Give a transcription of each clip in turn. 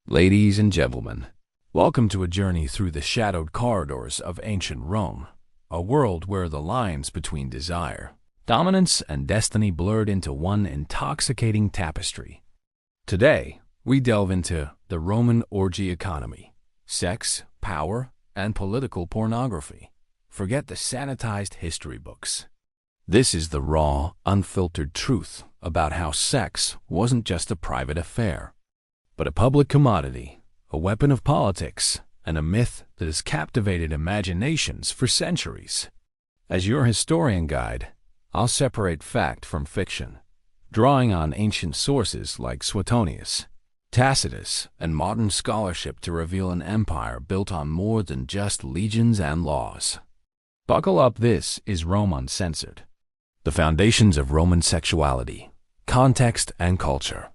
Ladies and gentlemen, welcome to a journey through the shadowed corridors of ancient Rome, a world where the lines between desire, dominance, and destiny blurred into one intoxicating tapestry. Today, we delve into the Roman orgy economy, sex, power, and political pornography. Forget the sanitized history books. This is the raw, unfiltered truth about how sex wasn't just a private affair, but a public commodity, a weapon of politics, and a myth that has captivated imaginations for centuries. As your historian guide, I'll separate fact from fiction, drawing on ancient sources like Suetonius, Tacitus, and modern scholarship to reveal an empire built on more than just legions and laws. Buckle up, this is Rome Uncensored. The foundations of Roman sexuality, context, and culture.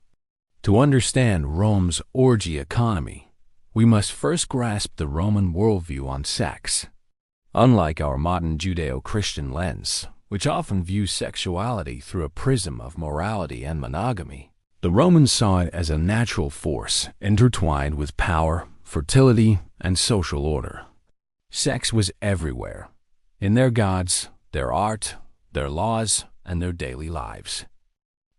To understand Rome's orgy economy, we must first grasp the Roman worldview on sex. Unlike our modern Judeo-Christian lens, which often views sexuality through a prism of morality and monogamy, the Romans saw it as a natural force intertwined with power, fertility, and social order. Sex was everywhere, in their gods, their art, their laws, and their daily lives.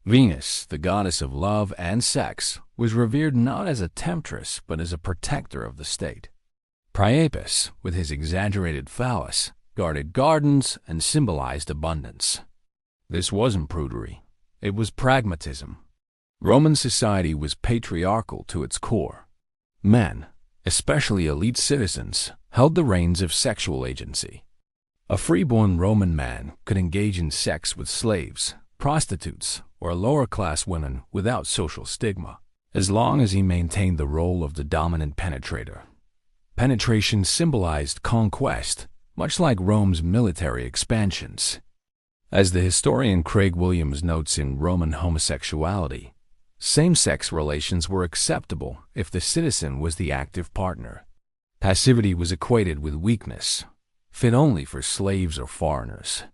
Venus, the goddess of love and sex, was revered not as a temptress but as a protector of the state. Priapus, with his exaggerated phallus, guarded gardens and symbolized abundance. This wasn't prudery, it was pragmatism. Roman society was patriarchal to its core. Men, especially elite citizens, held the reins of sexual agency. A freeborn Roman man could engage in sex with slaves, prostitutes, or lower-class women without social stigma, as long as he maintained the role of the dominant penetrator. Penetration symbolized conquest, much like Rome's military expansions. As the historian Craig Williams notes in Roman Homosexuality, same-sex relations were acceptable if the citizen was the active partner. Passivity was equated with weakness, fit only for slaves or foreigners.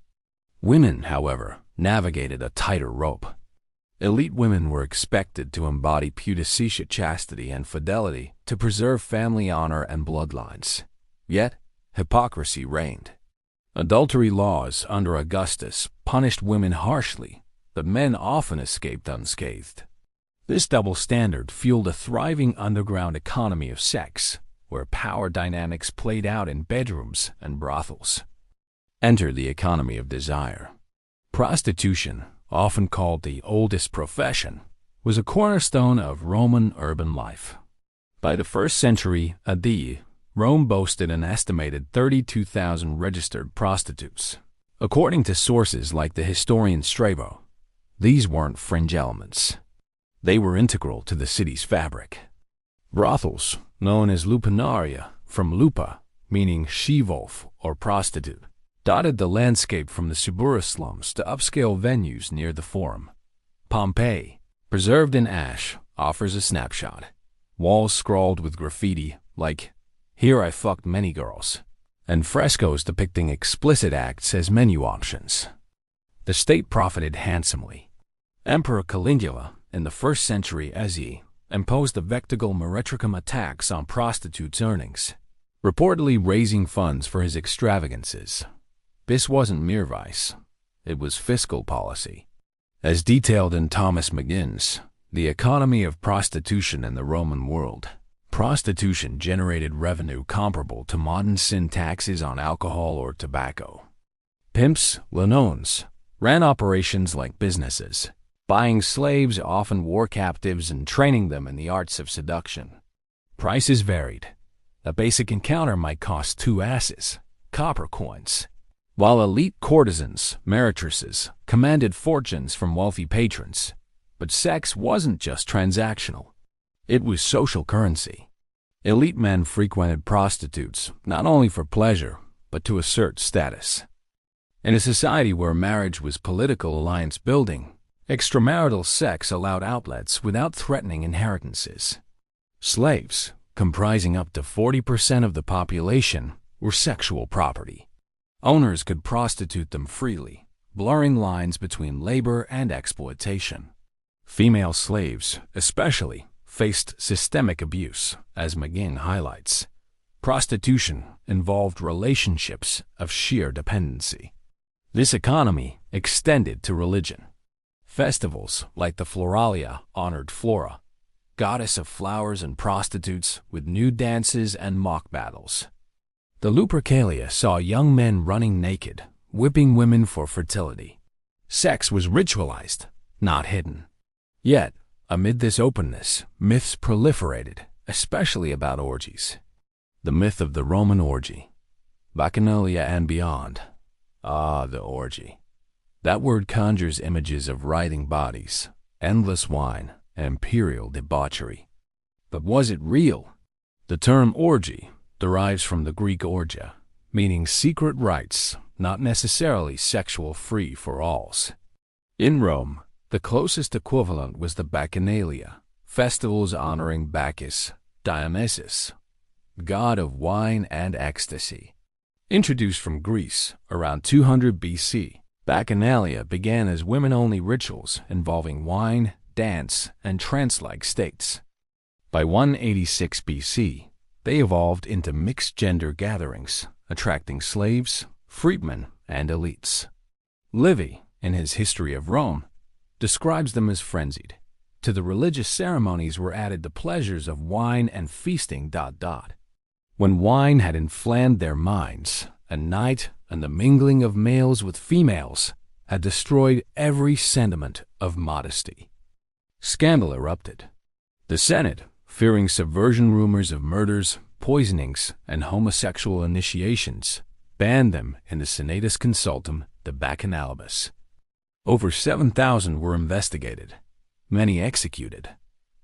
Women, however, navigated a tighter rope. Elite women were expected to embody pudicitia, chastity, and fidelity to preserve family honor and bloodlines. Yet, hypocrisy reigned. Adultery laws under Augustus punished women harshly, but men often escaped unscathed. This double standard fueled a thriving underground economy of sex, where power dynamics played out in bedrooms and brothels. Enter the economy of desire. Prostitution, often called the oldest profession, was a cornerstone of Roman urban life. By the 1st century AD, Rome boasted an estimated 32,000 registered prostitutes. According to sources like the historian Strabo, these weren't fringe elements. They were integral to the city's fabric. Brothels, known as lupenaria, from lupa, meaning she-wolf or prostitute, dotted the landscape from the Suburra slums to upscale venues near the Forum. Pompeii, preserved in ash, offers a snapshot. Walls scrawled with graffiti like, "Here I fucked many girls," and frescoes depicting explicit acts as menu options. The state profited handsomely. Emperor Caligula, in the 1st century AD, imposed a vectigal meretricum tax on prostitutes' earnings, reportedly raising funds for his extravagances. This wasn't mere vice, it was fiscal policy. As detailed in Thomas McGinn's The Economy of Prostitution in the Roman World, prostitution generated revenue comparable to modern sin taxes on alcohol or tobacco. Pimps, lanones, ran operations like businesses, buying slaves, often war captives, and training them in the arts of seduction. Prices varied. A basic encounter might cost 2 asses, copper coins, while elite courtesans, meretresses, commanded fortunes from wealthy patrons. But sex wasn't just transactional. It was social currency. Elite men frequented prostitutes not only for pleasure, but to assert status. In a society where marriage was political alliance building, extramarital sex allowed outlets without threatening inheritances. Slaves, comprising up to 40% of the population, were sexual property. Owners could prostitute them freely, blurring lines between labor and exploitation. Female slaves, especially, faced systemic abuse, as McGinn highlights. Prostitution involved relationships of sheer dependency. This economy extended to religion. Festivals like the Floralia honored Flora, goddess of flowers and prostitutes, with nude dances and mock battles. The Lupercalia saw young men running naked, whipping women for fertility. Sex was ritualized, not hidden. Yet, amid this openness, myths proliferated, especially about orgies. The myth of the Roman orgy, Bacchanalia and beyond. Ah, the orgy. That word conjures images of writhing bodies, endless wine, and imperial debauchery. But was it real? The term orgy derives from the Greek orgia, meaning secret rites, not necessarily sexual free-for-alls. In Rome, the closest equivalent was the Bacchanalia, festivals honoring Bacchus, Dionysus, god of wine and ecstasy. Introduced from Greece around 200 BC, Bacchanalia began as women-only rituals involving wine, dance, and trance-like states. By 186 BC, they evolved into mixed-gender gatherings, attracting slaves, freedmen, and elites. Livy, in his History of Rome, describes them as frenzied. To the religious ceremonies were added the pleasures of wine and feasting. When wine had inflamed their minds, and night and the mingling of males with females had destroyed every sentiment of modesty. Scandal erupted. The Senate, fearing subversion rumors of murders, poisonings, and homosexual initiations, banned them in the Senatus Consultum, the Bacchanalibus. Over 7,000 were investigated, many executed.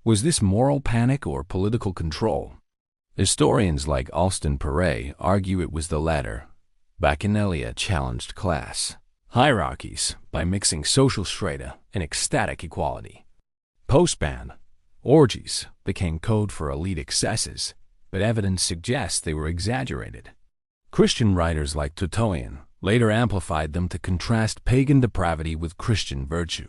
Was this moral panic or political control? Historians like Alston Perret argue it was the latter. Bacchanalia challenged class hierarchies by mixing social strata in ecstatic equality. Post-ban, orgies became code for elite excesses, but evidence suggests they were exaggerated. Christian writers like Tertullian later amplified them to contrast pagan depravity with Christian virtue.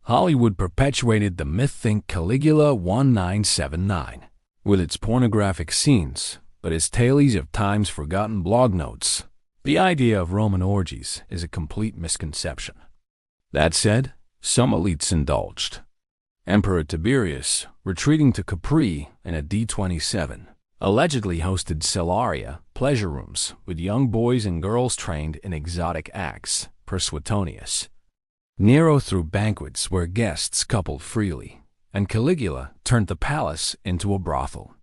Hollywood perpetuated the myth. Think Caligula 1979. With its pornographic scenes, but its tales of times forgotten blog notes. The idea of Roman orgies is a complete misconception. That said, some elites indulged. Emperor Tiberius, retreating to Capri in a D-27, allegedly hosted cellaria, pleasure rooms, with young boys and girls trained in exotic acts, per Suetonius. Nero threw banquets where guests coupled freely, and Caligula turned the palace into a brothel.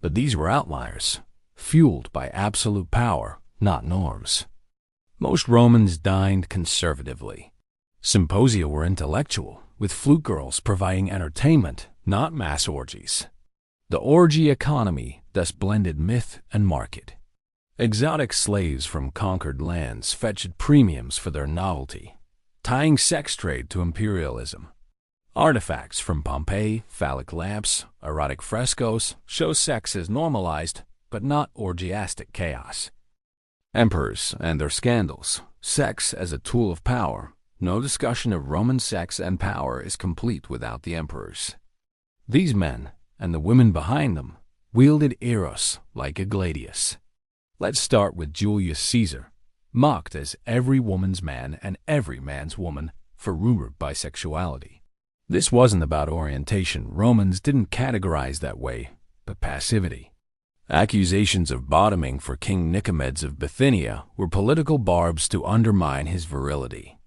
But these were outliers, fueled by absolute power, not norms. Most Romans dined conservatively. Symposia were intellectual, with flute girls providing entertainment, not mass orgies. The orgy economy thus blended myth and market. Exotic slaves from conquered lands fetched premiums for their novelty, tying sex trade to imperialism. Artifacts from Pompeii, phallic lamps, erotic frescoes show sex as normalized, but not orgiastic chaos. Emperors and their scandals, sex as a tool of power. No discussion of Roman sex and power is complete without the emperors. These men, and the women behind them, wielded eros like a gladius. Let's start with Julius Caesar, mocked as every woman's man and every man's woman for rumored bisexuality. This wasn't about orientation. Romans didn't categorize that way, but passivity. Accusations of bottoming for King Nicomedes of Bithynia were political barbs to undermine his virility.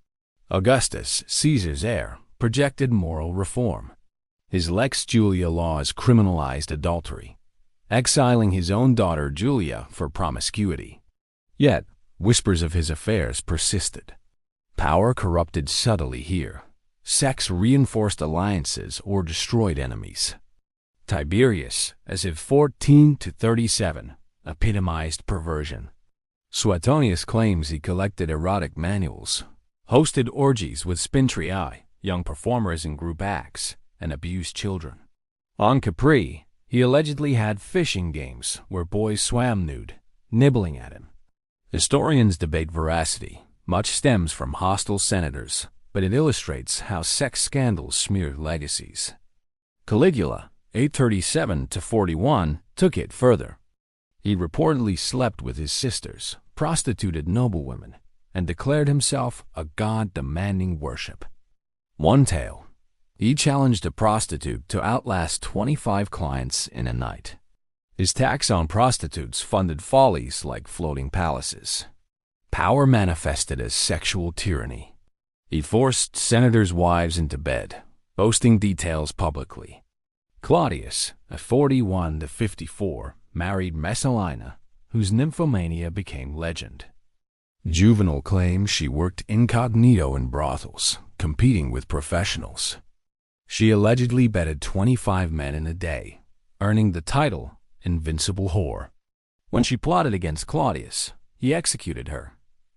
Augustus, Caesar's heir, projected moral reform. His Lex Julia laws criminalized adultery, exiling his own daughter Julia for promiscuity. Yet, whispers of his affairs persisted. Power corrupted subtly here. Sex reinforced alliances or destroyed enemies. Tiberius, as if 14 to 37, epitomized perversion. Suetonius claims he collected erotic manuals, hosted orgies with spintriae, young performers in group acts, and abused children. On Capri, he allegedly had fishing games where boys swam nude, nibbling at him. Historians debate veracity. Much stems from hostile senators, but it illustrates how sex scandals smeared legacies. Caligula, 837 to 41, took it further. He reportedly slept with his sisters, prostituted noblewomen, and declared himself a god demanding worship. One tale: he challenged a prostitute to outlast 25 clients in a night. His tax on prostitutes funded follies like floating palaces. Power manifested as sexual tyranny. He forced senators' wives into bed, boasting details publicly. Claudius, at 41 to 54, married Messalina, whose nymphomania became legend. Juvenal claims she worked incognito in brothels, competing with professionals. She allegedly bedded 25 men in a day, earning the title Invincible Whore. When she plotted against Claudius, he executed her,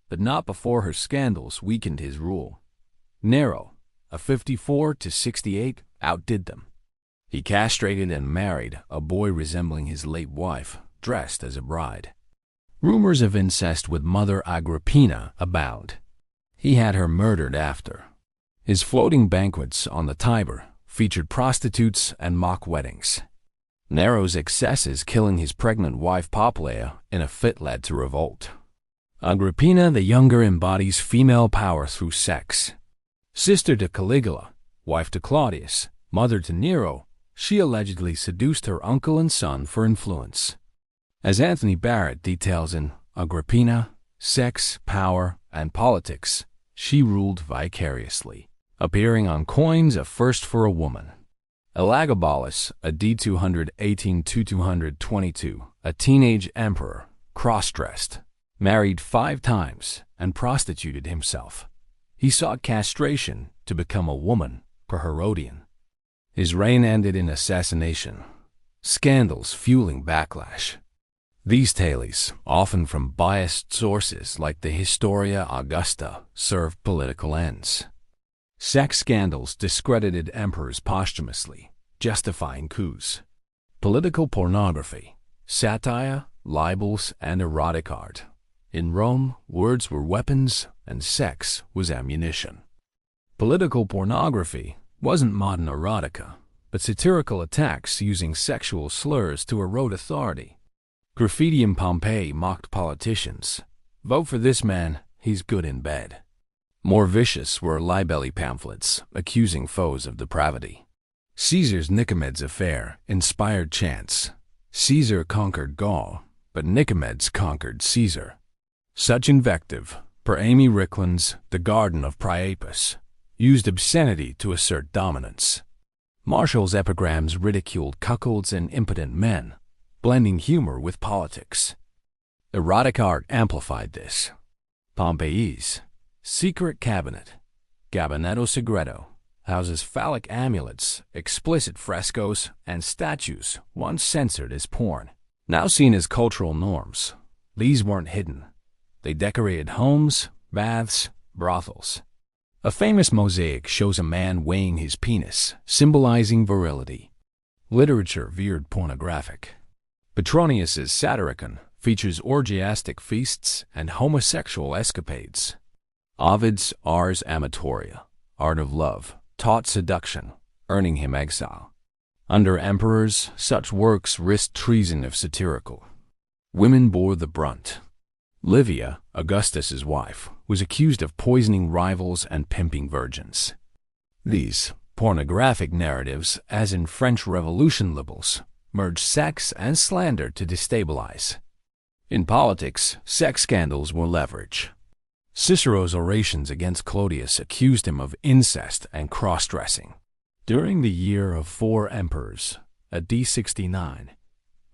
but not before her scandals weakened his rule. Nero, at 54 to 68, outdid them. He castrated and married a boy resembling his late wife, dressed as a bride. Rumors of incest with Mother Agrippina abound. He had her murdered after. His floating banquets on the Tiber featured prostitutes and mock weddings. Nero's excesses killing his pregnant wife Poppaea in a fit led to revolt. Agrippina the Younger embodies female power through sex. Sister to Caligula, wife to Claudius, mother to Nero, she allegedly seduced her uncle and son for influence. As Anthony Barrett details in Agrippina, Sex, Power, and Politics, she ruled vicariously, appearing on coins a first for a woman. Elagabalus, a D218–222, a teenage emperor, cross-dressed, married 5 times, and prostituted himself. He sought castration to become a woman, per Herodian. His reign ended in assassination, scandals fueling backlash. These tales, often from biased sources like the Historia Augusta, served political ends. Sex scandals discredited emperors posthumously, justifying coups. Political pornography, satire, libels, and erotic art. In Rome, words were weapons and sex was ammunition. Political pornography wasn't modern erotica, but satirical attacks using sexual slurs to erode authority. Graffiti in Pompeii mocked politicians. Vote for this man, he's good in bed. More vicious were libelli pamphlets accusing foes of depravity. Caesar's Nicomedes affair inspired chants. Caesar conquered Gaul, but Nicomedes conquered Caesar. Such invective, per Amy Rickland's The Garden of Priapus, used obscenity to assert dominance. Marshall's epigrams ridiculed cuckolds and impotent men, blending humor with politics. Erotic art amplified this. Pompeii's secret cabinet, Gabinetto Segreto, houses phallic amulets, explicit frescoes, and statues once censored as porn. Now seen as cultural norms, these weren't hidden. They decorated homes, baths, brothels. A famous mosaic shows a man weighing his penis, symbolizing virility. Literature veered pornographic. Petronius's Satyricon features orgiastic feasts and homosexual escapades. Ovid's Ars Amatoria, Art of Love, taught seduction, earning him exile. Under emperors, such works risked treason if satirical. Women bore the brunt. Livia, Augustus's wife, was accused of poisoning rivals and pimping virgins. These pornographic narratives, as in French Revolution libels, merged sex and slander to destabilize. In politics, sex scandals were leverage. Cicero's orations against Clodius accused him of incest and cross-dressing. During the year of 4 emperors, at D69,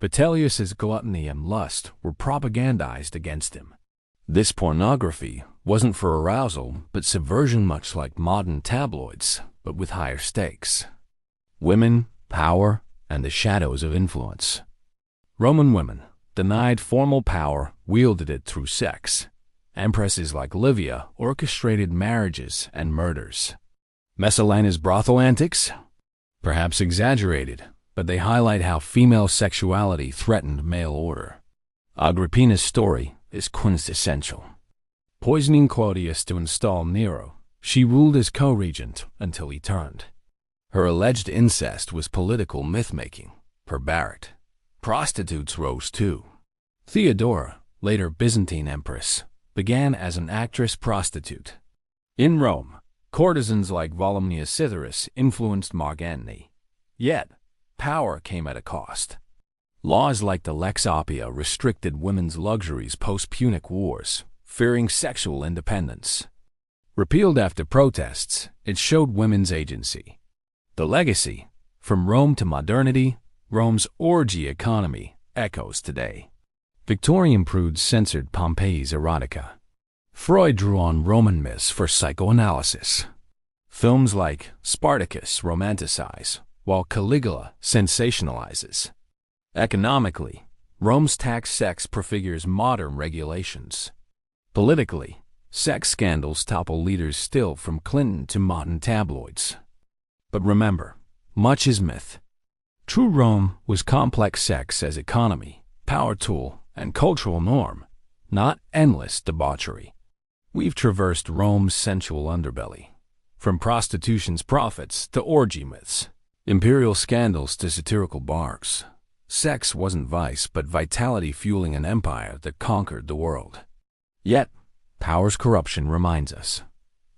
Vitellius's gluttony and lust were propagandized against him. This pornography wasn't for arousal, but subversion, much like modern tabloids, but with higher stakes. Women, power, and the shadows of influence. Roman women, denied formal power, wielded it through sex. Empresses like Livia orchestrated marriages and murders. Messalina's brothel antics? Perhaps exaggerated, but they highlight how female sexuality threatened male order. Agrippina's story is quintessential. Poisoning Claudius to install Nero, she ruled as co-regent until he turned. Her alleged incest was political myth-making, barbaric. Prostitutes rose too. Theodora, later Byzantine empress, began as an actress-prostitute. In Rome, courtesans like Volumnia Cytheris influenced Mark Antony. Yet, power came at a cost. Laws like the Lex Oppia restricted women's luxuries post-Punic Wars, fearing sexual independence. Repealed after protests, it showed women's agency. The legacy, from Rome to modernity, Rome's orgy economy, echoes today. Victorian prudes censored Pompeii's erotica. Freud drew on Roman myths for psychoanalysis. Films like Spartacus romanticize, while Caligula sensationalizes. Economically, Rome's tax sex prefigures modern regulations. Politically, sex scandals topple leaders still from Clinton to modern tabloids. But remember, much is myth. True Rome was complex sex as economy, power tool, and cultural norm, not endless debauchery. We've traversed Rome's sensual underbelly, from prostitution's prophets to orgy myths, imperial scandals to satirical barks. Sex wasn't vice, but vitality fueling an empire that conquered the world. Yet, power's corruption reminds us,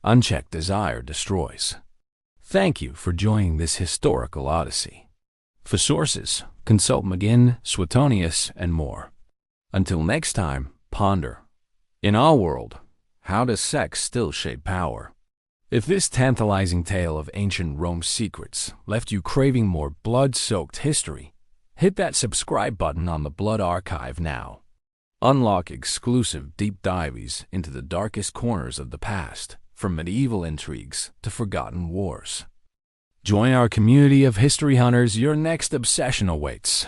unchecked desire destroys. Thank you for joining this historical odyssey. For sources, consult McGinn, Suetonius, and more. Until next time, ponder. In our world, how does sex still shape power? If this tantalizing tale of ancient Rome's secrets left you craving more blood-soaked history, hit that subscribe button on the Blood Archive now. Unlock exclusive deep dives into the darkest corners of the past, from medieval intrigues to forgotten wars. Join our community of history hunters. Your next obsession awaits.